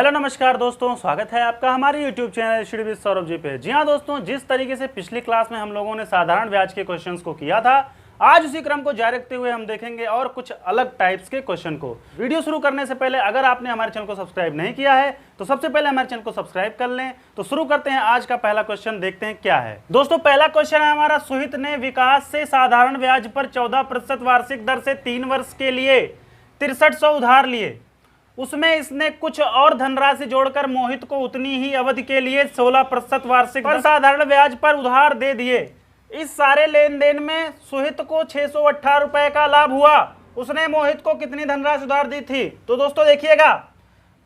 Hello नमस्कार दोस्तों, स्वागत है आपका हमारे YouTube channel study with Saurabh ji पे। जी हाँ दोस्तों, जिस तरीके से पिछली क्लास में हम लोगों ने साधारण ब्याज के क्वेश्चंस को किया था, आज उसी क्रम को जारी रखते हुए हम देखेंगे और कुछ अलग टाइप्स के क्वेश्चन को। वीडियो शुरू करने से पहले अगर आपने हमारे चैनल को सब्सक्राइब नहीं किया है तो सबसे पहले हमारे चैनल को सब्सक्राइब कर लें। तो शुरू करते हैं आज का पहला क्वेश्चन, देखते हैं क्या है। दोस्तों पहला क्वेश्चन है हमारा, सुहित ने विकास से साधारण ब्याज पर 14% वार्षिक दर से 3 वर्ष के लिए 6300 उधार लिए। उसमें इसने कुछ और धनराशि जोड़कर मोहित को उतनी ही अवधि के लिए 16% वार्षिक पर साधारण ब्याज पर उधार दे दिए। इस सारे लेन देन में सुहित को 618 रुपए का लाभ हुआ। उसने मोहित को कितनी धनराशि उधार दी थी? तो दोस्तों देखिएगा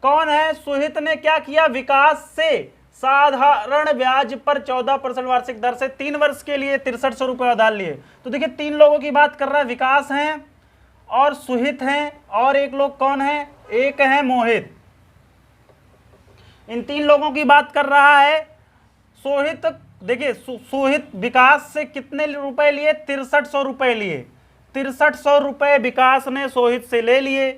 कौन है, सुहित ने क्या किया, विकास से साधारण ब्याज पर 14% वार्षिक दर से 3 वर्ष के लिए 6300 रुपए उधार लिए। तो देखिए 3 लोगों की बात कर रहा है, विकास हैं और सुहित हैं और एक लोग कौन है, एक है मोहित। इन 3 लोगों की बात कर रहा है। सोहित देखिए सोहित विकास से कितने रुपए लिए, 6300 रुपए लिए। 6300 रुपए विकास ने सोहित से ले लिए।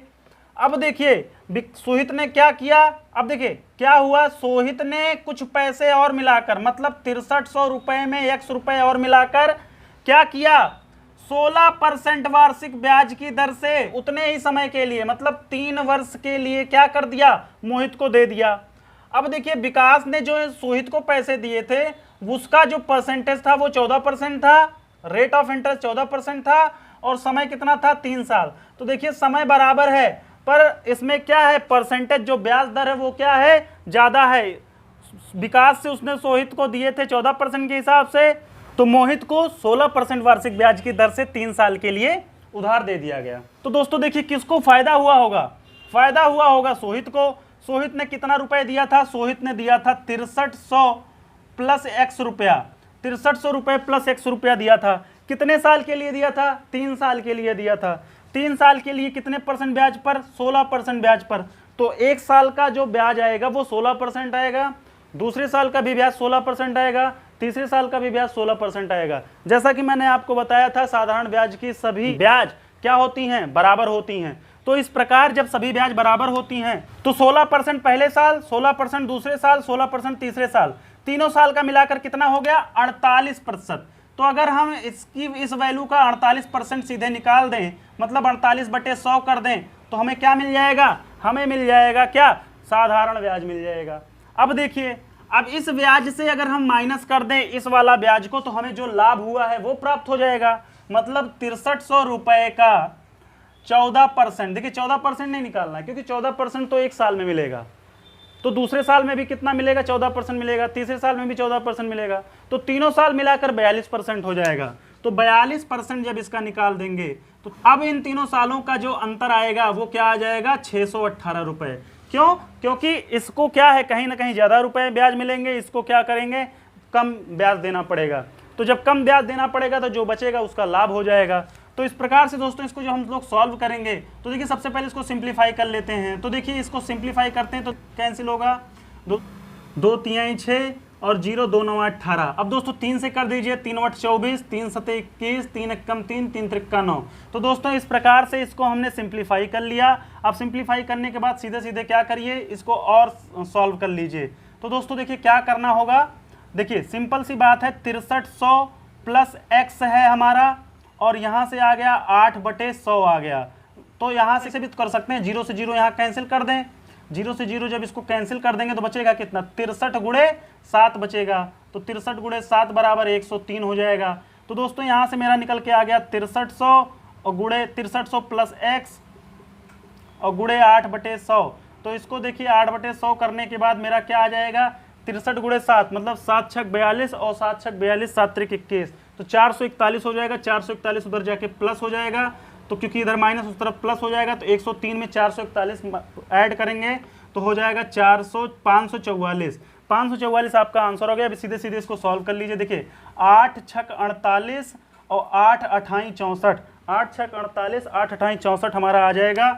अब देखिए सोहित ने क्या किया, अब देखिए क्या हुआ, सोहित ने कुछ पैसे और मिलाकर, मतलब 6300 रुपए में x रुपए और मिलाकर क्या किया, 16% वार्षिक ब्याज की दर से उतने ही समय के लिए, मतलब 3 वर्ष के लिए क्या कर दिया, मोहित को दे दिया। अब देखिए विकास ने जो सोहित को पैसे दिए थे उसका जो परसेंटेज था वो 14% था, रेट ऑफ इंटरेस्ट 14% था और समय कितना था, 3 साल। तो देखिए समय बराबर है पर इसमें क्या है, परसेंटेज जो ब्याज दर है वो क्या है, ज्यादा है। विकास से उसने सोहित को दिए थे 14% के हिसाब से, तो मोहित को 16% वार्षिक ब्याज की दर से 3 साल के लिए उधार दे दिया गया। तो दोस्तों देखिए किसको फायदा हुआ होगा, फायदा हुआ होगा सोहित को। सोहित ने कितना रुपए दिया था, सोहित ने दिया था 6300 प्लस x रुपया, 6300 रुपये प्लस x रुपया दिया था। कितने साल के लिए दिया था, 3 साल के लिए दिया था। 3 साल के लिए कितने परसेंट ब्याज पर, 16% ब्याज पर। तो 1 साल का जो ब्याज आएगा वो 16% आएगा, दूसरे साल का भी ब्याज 16% आएगा, तीसरे साल का भी ब्याज 16% आएगा। जैसा कि मैंने आपको बताया था साधारण ब्याज की सभी ब्याज क्या होती हैं, बराबर होती हैं। तो इस प्रकार जब सभी ब्याज बराबर होती हैं तो 16% पहले साल, 16% दूसरे साल, 16% तीसरे साल, तीनों साल का मिलाकर कितना हो गया, 48%। तो अगर हम इसकी इस वैल्यू का 48% सीधे निकाल दें, मतलब 48/100 कर दें, तो हमें क्या मिल जाएगा, हमें मिल जाएगा क्या, साधारण ब्याज मिल जाएगा। अब देखिए अब इस ब्याज से अगर हम माइनस कर दें इस वाला ब्याज को तो हमें जो लाभ हुआ है वो प्राप्त हो जाएगा। मतलब 6300 रुपए का 14%, देखिए 14% नहीं निकालना है क्योंकि 14% तो 1 साल में मिलेगा, तो दूसरे साल में भी कितना मिलेगा, 14% मिलेगा, तीसरे साल में भी 14% मिलेगा, तो तीनों साल मिलाकर 42% हो जाएगा। तो 42% जब इसका निकाल देंगे तो अब इन तीनों सालों का जो अंतर आएगा वो क्या आ जाएगा, 618 रुपए। क्यों, क्योंकि इसको क्या है, कहीं ना कहीं ज़्यादा रुपए ब्याज मिलेंगे, इसको क्या करेंगे, कम ब्याज देना पड़ेगा। तो जब कम ब्याज देना पड़ेगा तो जो बचेगा उसका लाभ हो जाएगा। तो इस प्रकार से दोस्तों इसको जो हम लोग सॉल्व करेंगे तो देखिए सबसे पहले इसको सिंप्लीफाई कर लेते हैं। तो देखिए इसको सिंप्लीफाई करते हैं तो कैंसिल होगा, 2 3 6 और 0 2 9 8 18। अब दोस्तों 3 से कर दीजिए, 3 8 24, 3 7 21, 3 1 3, 3 3 9। तो दोस्तों इस प्रकार से इसको हमने सिंप्लीफाई कर लिया। अब सिंप्लीफाई करने के बाद सीधे सीधे क्या करिए, इसको और सॉल्व कर लीजिए। तो दोस्तों देखिए क्या करना होगा, देखिए सिंपल सी बात है, 6300 प्लस x है हमारा और यहाँ से आ गया 8/100 आ गया। तो यहाँ से भी कर सकते हैं, 0 से 0 यहाँ कैंसिल कर दें, 0 से 0 जब इसको कैंसिल कर देंगे तो बचेगा कितना, 63 गुणे 7 बचेगा। तो 63 गुणे 7 बराबर 103 हो जाएगा। तो दोस्तों यहाँ से मेरा निकल के आ गया 6300 और गुणे 6300 प्लस x और गुणे 8/100। तो इसको देखिए 8/100 करने के बाद मेरा क्या आ जाएगा, 63 गुणे 7 मतलब 7 छक 42 और 7 छक 42, 7 त्रिक 21, तो 441 हो जाएगा। 441 उधर जाके प्लस हो जाएगा, तो क्योंकि इधर माइनस उस तरफ प्लस हो जाएगा, तो 103 में 441 ऐड करेंगे तो हो जाएगा 544। 544 आपका आंसर हो गया। अभी सीधे सीधे इसको सॉल्व कर लीजिए। देखिए 8 छक 48 और 8 अठाई 64, 8 छक 48, 8 अठाई 64 हमारा आ जाएगा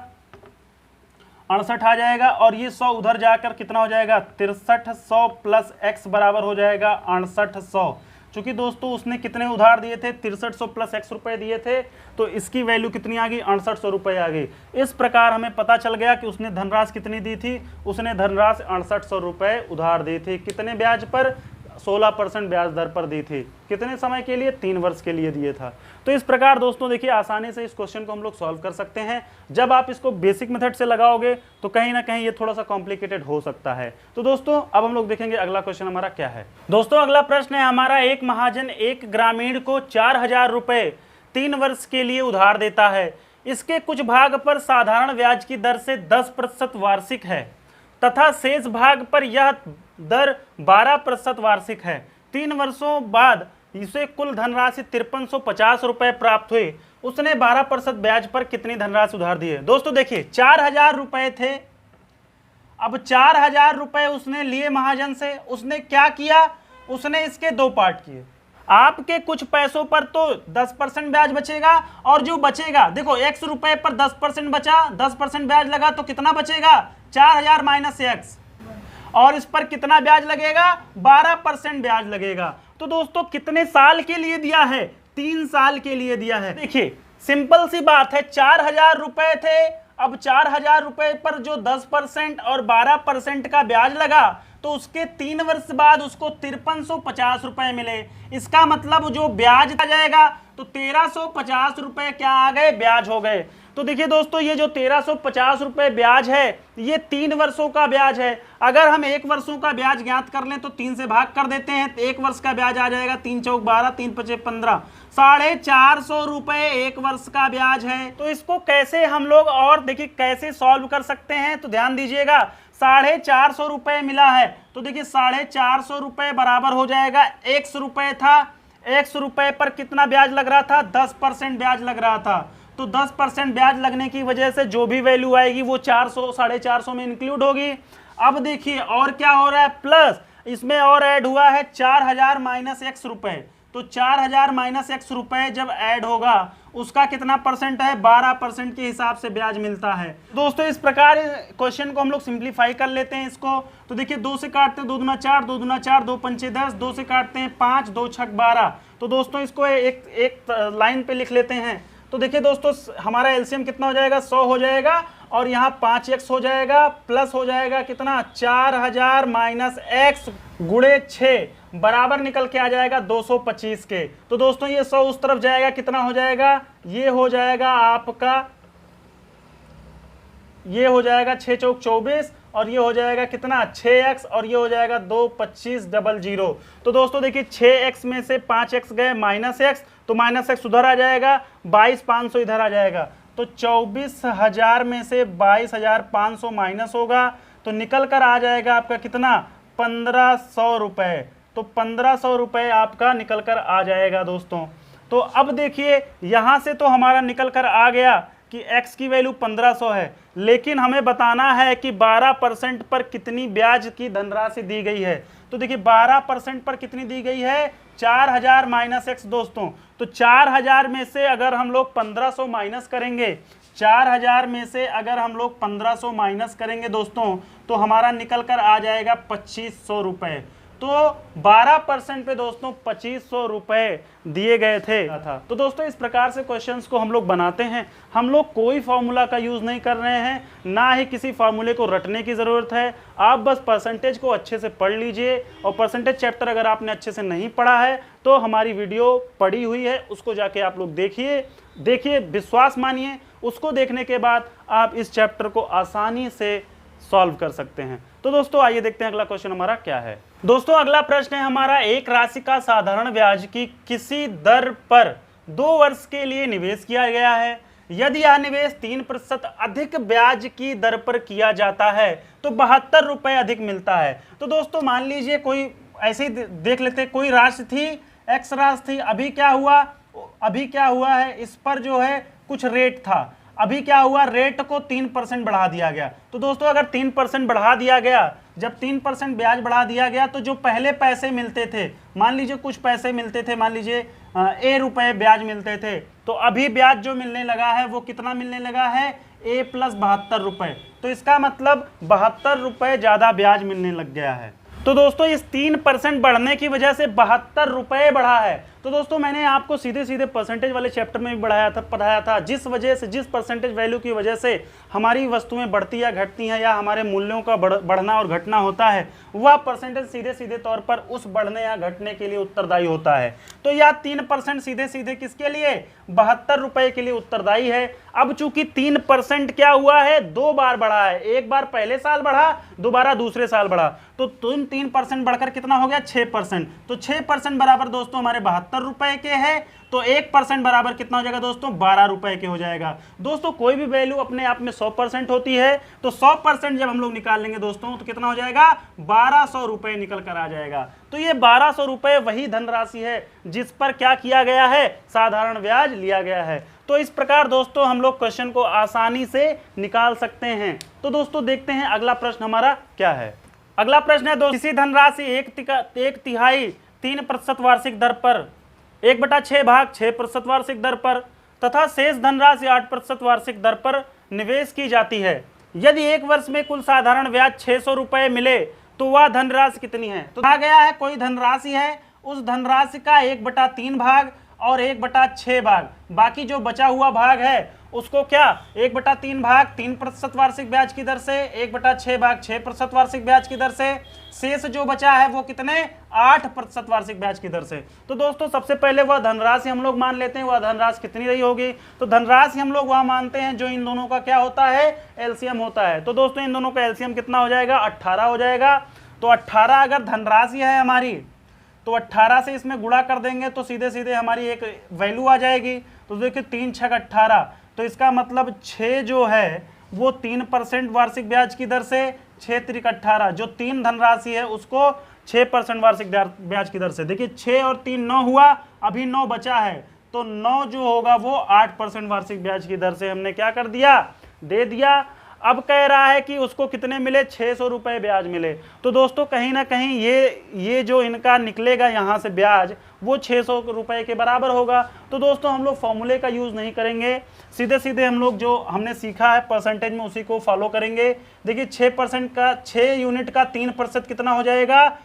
68 आ जाएगा। और ये 100 उधर जाकर कितना हो जाएगा, 6300 प्लस x बराबर हो जाएगा 6800। चूंकि दोस्तों उसने कितने उधार दिए थे, 6300 प्लस x रुपए दिए थे, तो इसकी वैल्यू कितनी आ गई, 6800 रुपए आ गई। इस प्रकार हमें पता चल गया कि उसने धनराशि कितनी दी थी, उसने धनराशि 6800 रुपए उधार दी थी। कितने ब्याज पर, 16% ब्याज दर पर दी थी। कितने समय के लिए, 3 वर्ष के लिए दिए था। तो इस प्रकार दोस्तों देखिए आसानी से इस क्वेश्चन को हम लोग सॉल्व कर सकते हैं। जब आप इसको बेसिक मेथड से लगाओगे तो कहीं ना कहीं ये थोड़ा सा कॉम्प्लिकेटेड हो सकता है। तो दोस्तों अब हम लोग देखेंगे अगला क्वेश्चन हमारा क्या है। दोस्तों अगला प्रश्न है हमारा, एक महाजन एक ग्रामीण को 4000 रुपए 3 वर्ष के लिए उधार देता है। इसके कुछ भाग पर साधारण ब्याज की दर से 10% वार्षिक है तथा शेष भाग पर यह दर 12% वार्षिक है। 3 वर्षों बाद इसे कुल धनराशि 5350 रुपए प्राप्त हुई। उसने 12% ब्याज पर कितनी धनराशि उधार दी है। दोस्तों देखिए 4000 रुपए थे, अब 4000 रुपए उसने लिए महाजन से। उसने क्या किया, उसने इसके 2 पार्ट किए। आपके कुछ पैसों पर तो 10% ब्याज बचेगा, और जो बचेगा देखो x रुपए पर 10% बचा, 10% ब्याज लगा तो कितना बचेगा, 4000 माइनस x, और इस पर कितना ब्याज लगेगा, 12% ब्याज लगेगा। तो दोस्तों कितने साल के लिए दिया है, 3 साल के लिए दिया है। देखिए सिंपल सी बात है, 4000 रुपए थे, अब 4000 रुपए पर जो 10% और 12% का ब्याज लगा तो उसके 3 वर्ष बाद उसको 5350 रुपए मिले। इसका मतलब जो ब्याज आ जाएगा तो 1350 रुपए क्या आ गए, ब्याज हो गए। तो देखिए दोस्तों ये जो 1350 रुपए ब्याज है ये 3 वर्षों का ब्याज है। अगर हम 1 वर्षों का ब्याज ज्ञात कर लें तो 3 से भाग कर देते हैं, तो 1 वर्ष का ब्याज आ जाएगा 3 चौक 12, 3 पचे 15, 450 रुपए 1 वर्ष का ब्याज है। तो इसको कैसे हम लोग और देखिए कैसे सॉल्व कर सकते हैं, तो ध्यान दीजिएगा 450 रुपए मिला है, तो देखिए 450 रुपए बराबर हो जाएगा x रुपए था, x रुपए पर कितना ब्याज लग रहा था, 10% ब्याज लग रहा था। तो 10% ब्याज लगने की वजह से जो भी वैल्यू आएगी वो 400 450 में इंक्लूड होगी। अब देखिए और क्या हो रहा है, प्लस इसमें और ऐड हुआ है 4000 माइनस x रुपए। तो 4000 माइनस x रुपए जब ऐड होगा उसका कितना परसेंट है, 12% के हिसाब से ब्याज मिलता है। दोस्तों इस प्रकार क्वेश्चन को हम लोग सिंप्लीफाई कर लेते हैं इसको। तो देखिए 2 से काटते हैं 2 दूना 4, 2 दूना 4, 2 पंचे 10, 2 से काटते हैं 5, 2 छक 12। तो दोस्तों इसको एक लाइन पे लिख लेते हैं। तो देखिए दोस्तों हमारा एलसीएम कितना हो जाएगा, 100 हो जाएगा, और यहाँ 5x हो जाएगा, प्लस हो जाएगा कितना, 4000 माइनस x गुणे 6 बराबर निकल के आ जाएगा 225 के। तो दोस्तों ये 100 उस तरफ जाएगा, कितना हो जाएगा, ये हो जाएगा आपका, ये हो जाएगा 6 चौक 24, और ये हो जाएगा कितना 6x, और ये हो जाएगा 22500। तो दोस्तों देखिए 6x में से 5x गए माइनस x, तो माइनस x उधर आ जाएगा, 22500 इधर आ जाएगा। तो 24000 में से 22500 माइनस होगा तो निकल कर आ जाएगा आपका कितना, 1500 रुपए। तो 1500 रुपए आपका निकल कर आ जाएगा दोस्तों। तो अब देखिए यहां से तो हमारा निकल कर आ गया कि x की वैल्यू 1500 है, लेकिन हमें बताना है कि 12% पर कितनी ब्याज की धनराशि दी गई है। तो देखिए 12% पर कितनी दी गई है, 4000 माइनस x दोस्तों। तो 4000 में से अगर हम लोग 1500 माइनस करेंगे, 4000 में से अगर हम लोग 1500 माइनस करेंगे दोस्तों, तो हमारा निकल कर आ जाएगा 2500 रुपए। तो 12% पे दोस्तों 2500 रुपए दिए गए थे था। तो दोस्तों इस प्रकार से क्वेश्चंस को हम लोग बनाते हैं। हम लोग कोई फार्मूला का यूज नहीं कर रहे हैं, ना ही किसी फार्मूले को रटने की जरूरत है। आप बस परसेंटेज को अच्छे से पढ़ लीजिए, और परसेंटेज चैप्टर अगर आपने अच्छे से नहीं पढ़ा है तो हमारी वीडियो पड़ी हुई है, उसको जाके आप लोग देखिए, विश्वास मानिए, उसको देखने के बाद आप इस चैप्टर को आसानी से सॉल्व कर सकते हैं। तो दोस्तों आइए देखते हैं अगला क्वेश्चन हमारा क्या है। दोस्तों अगला प्रश्न है हमारा, एक राशि का साधारण ब्याज की किसी दर पर 2 वर्ष के लिए निवेश किया गया है। यदि यह निवेश 3% अधिक ब्याज की दर पर किया जाता है तो 72 रुपए अधिक मिलता है। तो दोस्तों मान लीजिए कोई ऐसे ही देख लेते, कोई राशि थी, एक्स राशि थी, अभी क्या हुआ है, इस पर जो है कुछ रेट था, अभी क्या हुआ, रेट को 3% बढ़ा दिया गया। तो दोस्तों अगर 3% बढ़ा दिया गया, जब 3% ब्याज बढ़ा दिया गया तो जो पहले पैसे मिलते थे, मान लीजिए कुछ पैसे मिलते थे, मान लीजिए a रुपए ब्याज मिलते थे, तो अभी ब्याज जो मिलने लगा है वो कितना मिलने लगा है, a प्लस 72 रुपए। तो इसका मतलब 72 रुपए ज़्यादा ब्याज मिलने लग गया है। तो दोस्तों इस 3% बढ़ने की वजह से 72 रुपए बढ़ा है। तो दोस्तों मैंने आपको सीधे सीधे परसेंटेज वाले चैप्टर में भी पढ़ाया था जिस वजह से, जिस परसेंटेज वैल्यू की वजह से हमारी वस्तुएं बढ़ती या घटती हैं या हमारे मूल्यों का बढ़ना और घटना होता है, वह परसेंटेज सीधे सीधे तौर पर उस बढ़ने या घटने के लिए उत्तरदायी होता है। तो यह 3% सीधे सीधे किसके लिए, 72 रुपए के लिए उत्तरदायी है। अब चूंकि 3% क्या हुआ है, 2 बार बढ़ा है, एक बार पहले साल बढ़ा, दोबारा दूसरे साल बढ़ा, तो 3% बढ़कर कितना हो गया, 6%। तो 6% बराबर दोस्तों हमारे 72 रुपए के है, तो 1% बराबर कितना हो जाएगा दोस्तों, 12 रुपए के हो जाएगा। दोस्तों कोई भी वैल्यू अपने आप में 100% होती है, तो 100% जब हम लोग निकाल लेंगे दोस्तों तो कितना हो जाएगा, 1200 रुपए निकल कर आ जाएगा। तो ये 1200 रुपए वही धनराशि है जिस पर क्या किया गया है, साधारण ब्याज लिया गया है। तो इस प्रकार दोस्तों हम लोग क्वेश्चन को आसानी से निकाल सकते हैं। तो दोस्तों देखते हैं अगला प्रश्न हमारा क्या है। अगला प्रश्न है दोस्तों, किसी धनराशि 1/3 3% वार्षिक दर पर 1/6 भाग 6% वार्षिक दर पर तथा शेष धनराशि 8% वार्षिक दर पर निवेश की जाती है। यदि एक वर्ष में कुल साधारण ब्याज 600 रुपए मिले तो वह धनराशि कितनी है। तो कहा गया है कोई धनराशि है, उस धनराशि का 1/3 भाग और 1/6 भाग, बाकी जो बचा हुआ भाग है उसको क्या 1/3 भाग 3% वार्षिक ब्याज की दर से, 1/6 भाग 6% वार्षिक ब्याज की दर से, शेष जो बचा है वो कितने 8% वार्षिक ब्याज की दर से। तो दोस्तों सबसे पहले वह धनराशि हम लोग मान लेते हैं, वह धनराशि कितनी रही होगी। तो धनराशि हम लोग वह मानते हैं जो इन दोनों का क्या होता है, एलसीएम होता है। तो दोस्तों इन दोनों का एलसीएम कितना हो जाएगा, 18 हो जाएगा। तो 18 अगर धनराशि है हमारी, तो 18 से इसमें गुणा कर देंगे तो सीधे सीधे हमारी एक वैल्यू आ जाएगी। तो देखिए 3 6 18, तो इसका मतलब 6 जो है वो 3% वार्षिक ब्याज की दर से, 6 3 18, जो 3 धनराशि है उसको 6% वार्षिक ब्याज की दर से। देखिए 6 और 3 9 हुआ, अभी 9 बचा है, तो 9 जो होगा वो 8% वार्षिक ब्याज की दर से हमने क्या कर दिया, दे दिया। अब कह रहा है कि उसको कितने मिले, 600 रुपए ब्याज मिले। तो दोस्तों कहीं ना कहीं ये जो इनका निकलेगा यहाँ से ब्याज, वो 600 रुपए के बराबर होगा। तो दोस्तों हम लोग फॉर्मूले का यूज़ नहीं करेंगे, सीधे सीधे हम लोग जो हमने सीखा है परसेंटेज में उसी को फॉलो करेंगे। देखिए 6% का, 6 यूनिट का 3% कितना हो जाएगा,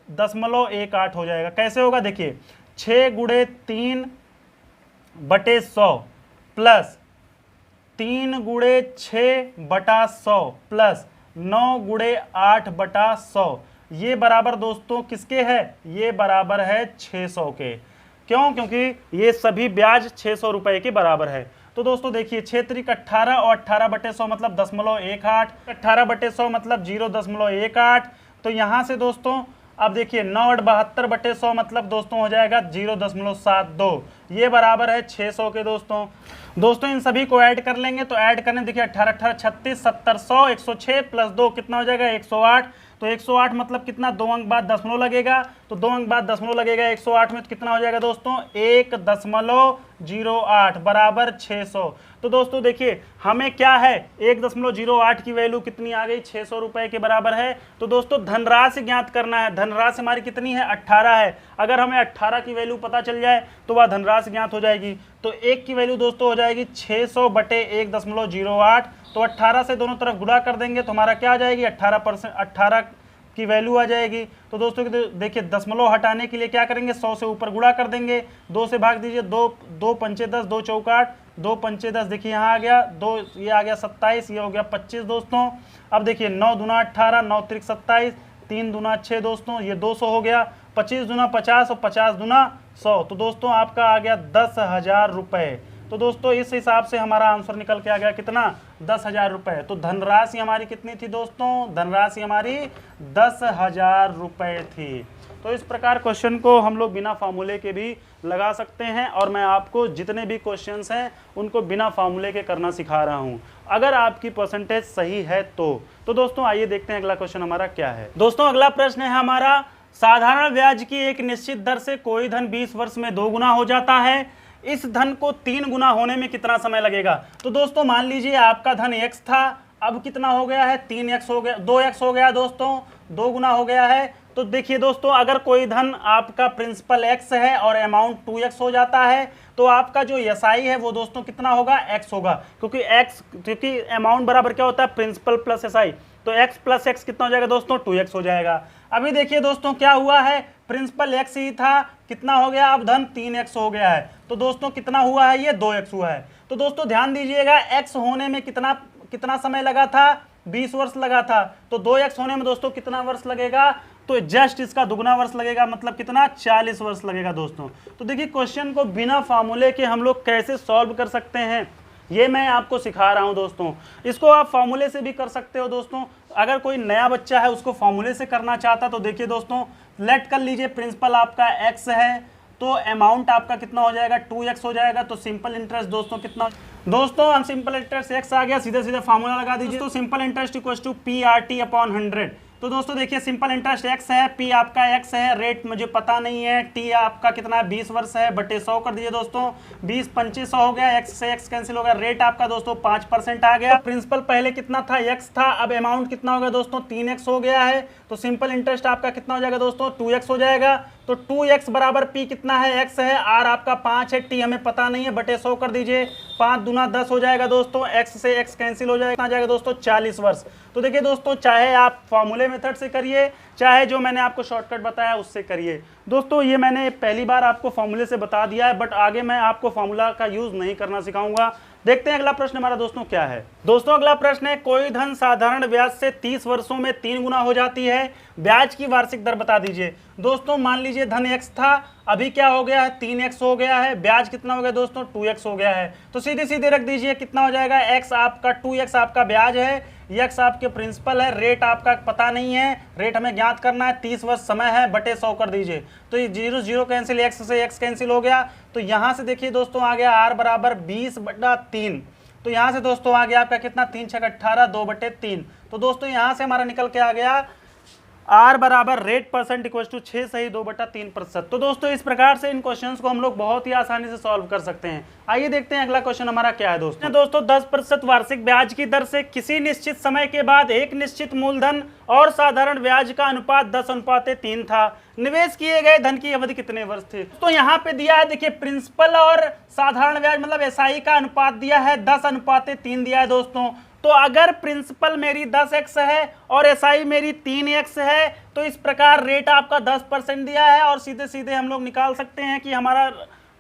0.18 हो जाएगा। कैसे होगा, देखिए 6 × 3/100 प्लस 3 × 6/100 प्लस 9 × 8/100, ये बराबर दोस्तों किसके है, ये बराबर है 600 के। क्यों, क्योंकि ये सभी ब्याज 600 रुपए के बराबर है। तो दोस्तों देखिए 6 3 18 और 18/100 मतलब 0.18, 18/100 मतलब 0.18। तो यहाँ से दोस्तों अब देखिए 9 8 72/100 मतलब दोस्तों हो जाएगा 0.72, ये बराबर है 600 के। दोस्तों इन सभी को ऐड कर लेंगे, तो ऐड करने देखिए 18 18 36 70 100 106 प्लस 2 कितना हो जाएगा 108। तो 108 मतलब कितना, 2 अंक बाद दशमलव लगेगा, तो 2 अंक बाद दशमलव लगेगा 108 में, तो कितना हो जाएगा दोस्तों 1.08 बराबर 600। तो दोस्तों देखिए हमें क्या है, 1.08 की वैल्यू कितनी आ गई, 600 रुपए के बराबर है। तो दोस्तों धनराशि ज्ञात करना है, धनराशि हमारी कितनी है, 18 है। अगर हमें 18 की वैल्यू पता चल जाए तो वह धनराशि ज्ञात हो जाएगी। तो 1 की वैल्यू दोस्तों हो जाएगी 600/1.08, तो 18 से दोनों तरफ गुणा कर देंगे तो हमारा क्या आ जाएगी, 18 की वैल्यू आ जाएगी। तो दोस्तों देखिए दशमलव हटाने के लिए क्या करेंगे, 100 से ऊपर गुणा कर देंगे, 2 से भाग दीजिए, 2 पंचे 10, 2 चौक 8, 2 पंचे 10, देखिए यहाँ आ गया 2, ये आ गया 27, ये हो गया 25 दोस्तों। अब देखिए 9 दूना 18, 9 त्रिक 27, 3 दूना 6 दोस्तों, ये 200 हो गया, 25 दूना 50 और 50 दूना 100, तो दोस्तों आपका आ गया 10,000 रुपये। तो दोस्तों इस हिसाब से हमारा आंसर निकल के आ गया कितना, 10,000 रुपये। तो धनराशि हमारी कितनी थी दोस्तों, धनराशि हमारी 10,000 रुपये थी। तो इस प्रकार क्वेश्चन को हम लोग बिना फार्मूले के भी लगा सकते हैं, और मैं आपको जितने भी क्वेश्चंस हैं उनको बिना फार्मूले के करना सिखा रहा हूं, अगर आपकी परसेंटेज सही है तो दोस्तों आइए देखते हैं अगला क्वेश्चन हमारा क्या है। दोस्तों अगला प्रश्न है हमारा, साधारण ब्याज की एक निश्चित दर से कोई धन 20 वर्ष में 2 गुना हो जाता है, इस धन को 3 गुना होने में कितना समय लगेगा। तो दोस्तों मान लीजिए आपका धन x था, अब कितना हो गया है, 3x हो गया, 2x हो गया दोस्तों, 2 गुना हो गया है। तो देखिए दोस्तों, अगर कोई धन आपका प्रिंसिपल x है और अमाउंट 2x हो जाता है तो आपका जो SI है वो दोस्तों कितना होगा, x होगा, क्योंकि अमाउंट बराबर क्या होता है, प्रिंसिपल प्लस SI। तो x प्लस x कितना हो जाएगा दोस्तों, 2x हो जाएगा। अभी देखिए दोस्तों क्या हुआ है, प्रिंसिपल x ही था, कितना हो गया, अब धन 3x हो गया है। तो दोस्तों कितना हुआ है, ये 2x हुआ है। तो दोस्तों ध्यान दीजिएगा, x होने में कितना समय लगा था, 20 वर्ष लगा था। तो 2x होने में दोस्तों कितना वर्ष लगेगा, तो जस्ट इसका दुगना वर्ष लगेगा, मतलब कितना, 40 वर्ष लगेगा दोस्तों। तो देखिए क्वेश्चन को बिना फार्मूले के हम लोग कैसे सॉल्व कर सकते हैं, ये मैं आपको सिखा रहा हूं दोस्तों। इसको आप फार्मूले से भी कर सकते हो दोस्तों। अगर कोई नया बच्चा है उसको फार्मूले से करना चाहता तो देखिए दोस्तों, लेट कर लीजिए प्रिंसिपल आपका x है तो अमाउंट आपका कितना हो जाएगा, 2x हो जाएगा। तो सिंपल इंटरेस्ट दोस्तों कितना, दोस्तों हम सिंपल इंटरेस्ट x आ गया, सीधे सीधे फार्मूला लगा दीजिए। तो simple interest equals to PRT upon 100। तो दोस्तों देखिए सिंपल इंटरेस्ट x है, P आपका x है, रेट मुझे पता नहीं है, T आपका कितना है, 20 वर्ष है, बटे 100 कर दीजिए दोस्तों, 20 25 हो गया, x से x कैंसिल हो गया, रेट आपका दोस्तों 5% आ गया। प्रिंसिपल पहले कितना था, x था, अब अमाउंट कितना हो गया दोस्तों, 3x हो गया है। तो सिंपल इंटरेस्ट आपका कितना हो जाएगा दोस्तों, 2x हो जाएगा। तो 2x बराबर P कितना है, x है, R आपका 5 है, T हमें पता नहीं है, बटे 100 कर दीजिए, 5 दूना 10 हो जाएगा दोस्तों, x से x कैंसिल हो जाएगा, आ जाएगा दोस्तों 40 वर्ष। तो देखिए दोस्तों, चाहे आप फॉर्मूले मेथड से करिए, चाहे जो मैंने आपको शॉर्टकट बताया उससे करिए। दोस्तों ये मैंने पहली बार आपको फॉर्मूले से बता दिया है, बट आगे मैं आपको फॉर्मूला का यूज नहीं करना सिखाऊंगा। देखते हैं अगला प्रश्न हमारा दोस्तों क्या है। दोस्तों अगला प्रश्न है, कोई धन साधारण ब्याज से 30 वर्षों में 3 गुना हो जाती है, ब्याज की वार्षिक दर बता दीजिए। दोस्तों मान लीजिए धन x था, अभी क्या हो गया है, 3x हो गया है, ब्याज कितना हो गया दोस्तों, 2x हो गया है। तो सीधे सीधे रख दीजिए, कितना हो जाएगा, x आपका 2x आपका ब्याज है, x आपके प्रिंसिपल है, रेट आपका पता नहीं है, रेट हमें ज्ञात करना है, 30 वर्ष समय है, बटे 100 कर दीजिए। तो ये 0 0 कैंसिल, x से x कैंसिल हो गया। तो यहाँ से देखिए दोस्तों आ गया r बराबर 20/3। तो यहाँ से दोस्तों आ गया आपका कितना, 3 6 18, 2/3। तो दोस्तों यहाँ से हमारा निकल के आ गया R बराबर रेट परसेंट इक्वल टू 6 सही 2/3%। तो दोस्तों इस प्रकार से इन क्वेश्चंस को हम लोग बहुत ही आसानी से सॉल्व कर सकते हैं। आइए देखते हैं अगला क्वेश्चन हमारा क्या है दोस्तों। 10% वार्षिक ब्याज की दर से किसी निश्चित समय के बाद एक निश्चित मूलधन और साधारण ब्याज का अनुपात 10:3 था। निवेश किए गए धन की अवधि कितने वर्ष थे। तो यहाँ पे दिया है, देखिए प्रिंसिपल और साधारण ब्याज मतलब SI का अनुपात दिया है 10:3 दिया है दोस्तों। तो अगर प्रिंसिपल मेरी 10x है और SI मेरी 3x है तो इस प्रकार रेट आपका 10% दिया है और सीधे सीधे हम लोग निकाल सकते हैं कि हमारा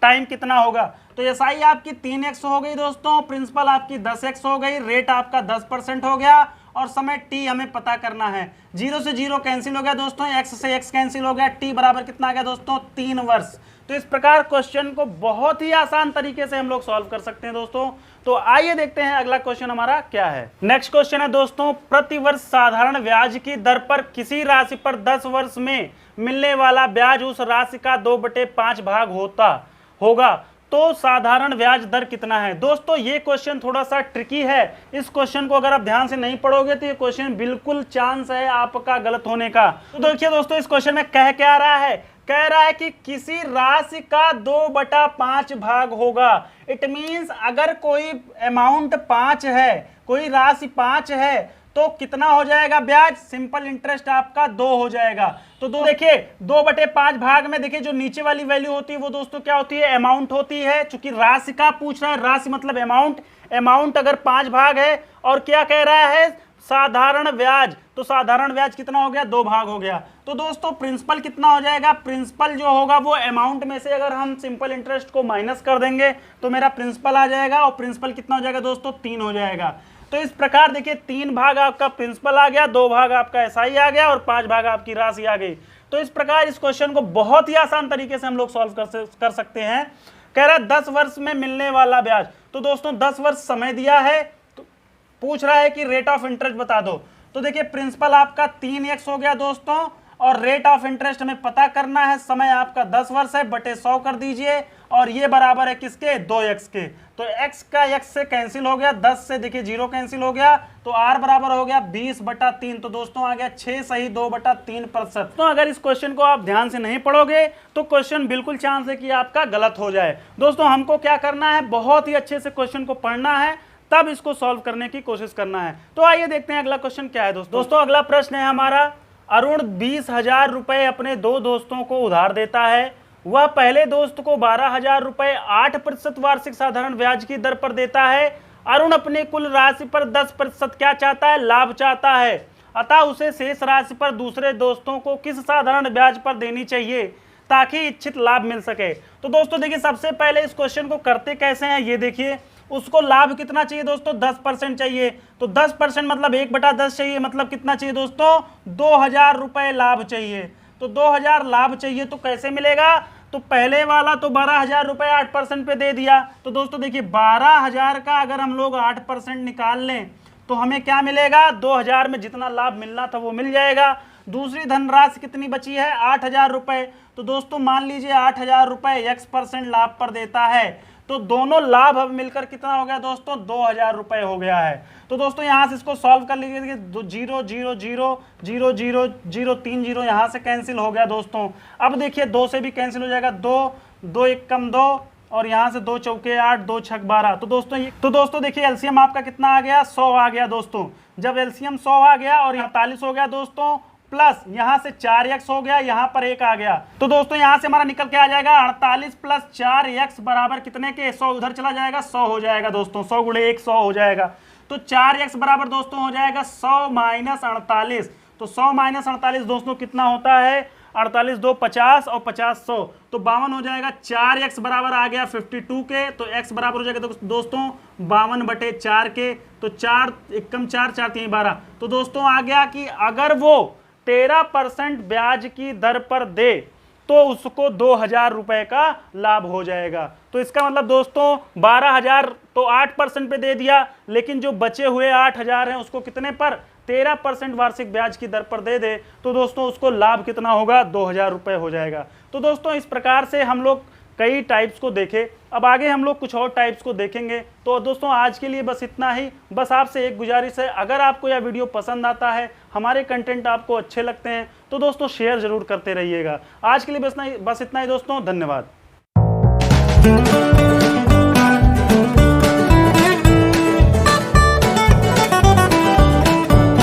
टाइम कितना होगा। तो SI आपकी 3x हो गई दोस्तों, प्रिंसिपल आपकी 10x हो गई, रेट आपका 10% हो गया और समय t हमें पता करना है। 0 से 0 कैंसिल हो गया दोस्तों, x से x कैंसिल हो गया, t बराबर कितना आ गया दोस्तों, 3 वर्ष। तो इस प्रकार क्वेश्चन को बहुत ही आसान तरीके से हम लोग सॉल्व कर सकते हैं दोस्तों। तो आइए देखते हैं अगला क्वेश्चन हमारा क्या है। नेक्स्ट क्वेश्चन है दोस्तों, प्रति वर्ष साधारण ब्याज की दर पर किसी राशि पर 10 वर्ष में मिलने वाला ब्याज उस राशि का 2/5 भाग होगा तो साधारण ब्याज दर कितना है। दोस्तों ये क्वेश्चन थोड़ा सा ट्रिकी है, इस क्वेश्चन को अगर आप ध्यान से नहीं पढ़ोगे तो ये क्वेश्चन बिल्कुल चांस है आपका गलत होने का। तो देखिए दोस्तों इस क्वेश्चन में कह क्या रहा है, कह रहा है कि किसी राशि का 2/5 भाग होगा। इट मींस अगर कोई अमाउंट 5 है, कोई राशि 5 है तो कितना हो जाएगा ब्याज, सिंपल इंटरेस्ट आपका 2 हो जाएगा। तो देखिए 2/5 भाग में देखिए जो नीचे वाली वैल्यू होती है वो दोस्तों क्या होती है, अमाउंट होती है। चूंकि राशि का पूछ रहा है, राशि मतलब अमाउंट, अमाउंट अगर 5 भाग है और क्या कह रहा है, साधारण ब्याज, तो साधारण ब्याज कितना हो गया, 2 भाग हो गया। तो दोस्तों प्रिंसिपल कितना हो जाएगा, प्रिंसिपल जो होगा वो अमाउंट में से अगर हम सिंपल इंटरेस्ट को माइनस कर देंगे तो मेरा प्रिंसिपल आ जाएगा और प्रिंसिपल कितना हो जाएगा दोस्तों, 3 हो जाएगा। तो इस प्रकार देखिए 3 भाग आपका प्रिंसिपल आ गया, 2 भाग आपका SI आ गया और 5 भाग आपकी राशि आ गई। तो इस प्रकार इस क्वेश्चन को बहुत ही आसान तरीके से हम लोग सॉल्व कर सकते हैं। कह रहा है 10 वर्ष में मिलने वाला ब्याज, तो दोस्तों 10 वर्ष समय दिया है, तो पूछ रहा है कि रेट ऑफ इंटरेस्ट बता दो। तो देखिए प्रिंसिपल आपका 3x हो गया दोस्तों और रेट ऑफ इंटरेस्ट हमें पता करना है, समय आपका 10 वर्ष है, बटे 100 कर दीजिए और ये बराबर है किसके, 2x के। तो x का x से कैंसिल हो गया, 10 से देखिए 0 कैंसिल हो गया, तो r बराबर हो गया 20/3। तो दोस्तों आ गया 6 सही 2/3%। तो अगर इस क्वेश्चन को आप ध्यान से नहीं पढ़ोगे तो क्वेश्चन बिल्कुल चांस है कि आपका गलत हो जाए। दोस्तों हमको क्या करना है, बहुत ही अच्छे से क्वेश्चन को पढ़ना है, तब इसको सॉल्व करने की कोशिश करना है। तो आइए देखते हैं अगला क्वेश्चन क्या है दोस्तों। अगला प्रश्न है हमारा, अरुण 20,000 रुपए अपने दो दोस्तों को उधार देता है। वह पहले दोस्त को 12,000 रुपए 8% वार्षिक साधारण ब्याज की दर पर देता है। अरुण अपनी कुल राशि पर 10% क्या चाहता है? लाभ चाहता है। अतः उसे शेष राशि पर दूसरे दोस्तों को किस साधारण ब्याज पर देनी चाहिए ताकि इच्छित लाभ मिल सके? तो दोस्तों देखिए, सबसे पहले इस क्वेश्चन को करते कैसे हैं ये देखिए। उसको लाभ कितना चाहिए दोस्तों? 10% चाहिए। तो 10% मतलब 1/10 चाहिए, मतलब कितना चाहिए दोस्तों? 2,000 रुपए लाभ चाहिए। तो 2,000 लाभ चाहिए तो कैसे मिलेगा? तो पहले वाला तो 12,000 रुपए 8% पे दे दिया। तो दोस्तों देखिए, 12,000 का अगर हम लोग 8% निकाल लें तो हमें क्या मिलेगा? 2,000 में जितना लाभ मिलना था वो मिल जाएगा। दूसरी धनराशि कितनी बची है? 8,000 रुपए। तो दोस्तों मान लीजिए 8,000 रुपए x% लाभ पर देता है, तो दोनों लाभ अब मिलकर कितना हो गया दोस्तों? 2,000 रुपए हो गया है। तो दोस्तों यहां से इसको सॉल्व कर लीजिए। 0 0 0 0 0 0 3 0 यहां से कैंसिल हो गया दोस्तों। अब देखिए 2 से भी कैंसिल हो जाएगा। 2 2 1 कम 2 और यहाँ से 2 चौके 8 2 छक 12। तो दोस्तों देखिए एलसीएम आपका कितना आ गया? 100 आ गया दोस्तों। जब एलसीएम 100 आ गया और 48 हो गया दोस्तों, प्लस यहाँ से 4x हो गया, यहाँ पर 1 आ गया। तो दोस्तों यहाँ से हमारा निकल के आ जाएगा 48 + 4x बराबर कितने के? 100 उधर चला जाएगा, 100 हो जाएगा दोस्तों। 100 × 1 100 हो जाएगा। तो 4x बराबर दोस्तों हो जाएगा 100 - 48। तो 100 - 48 दोस्तों कितना होता है? 48 2 50 और 50 100, तो 52 हो जाएगा। 4x बराबर आ गया 52 के, तो x बराबर हो जाएगा दोस्तों 52/4 के। तो 4 एकम 4 4 3 12। तो दोस्तों आ गया कि अगर वो 13% ब्याज की दर पर दे तो उसको 2,000 रुपए का लाभ हो जाएगा। तो इसका मतलब दोस्तों 12,000 तो 8% पे दे दिया, लेकिन जो बचे हुए 8,000 हैं उसको कितने पर? 13% वार्षिक ब्याज की दर पर दे दे तो दोस्तों उसको लाभ कितना होगा? 2,000 रुपए हो जाएगा। तो दोस्तों इस प्रकार से हम लोग कई टाइप्स को देखे। अब आगे हम लोग कुछ और टाइप्स को देखेंगे। तो दोस्तों आज के लिए बस इतना ही। बस आपसे एक गुजारिश है, अगर आपको यह वीडियो पसंद आता है, हमारे कंटेंट आपको अच्छे लगते हैं, तो दोस्तों शेयर जरूर करते रहिएगा। आज के लिए बस इतना ही दोस्तों। धन्यवाद।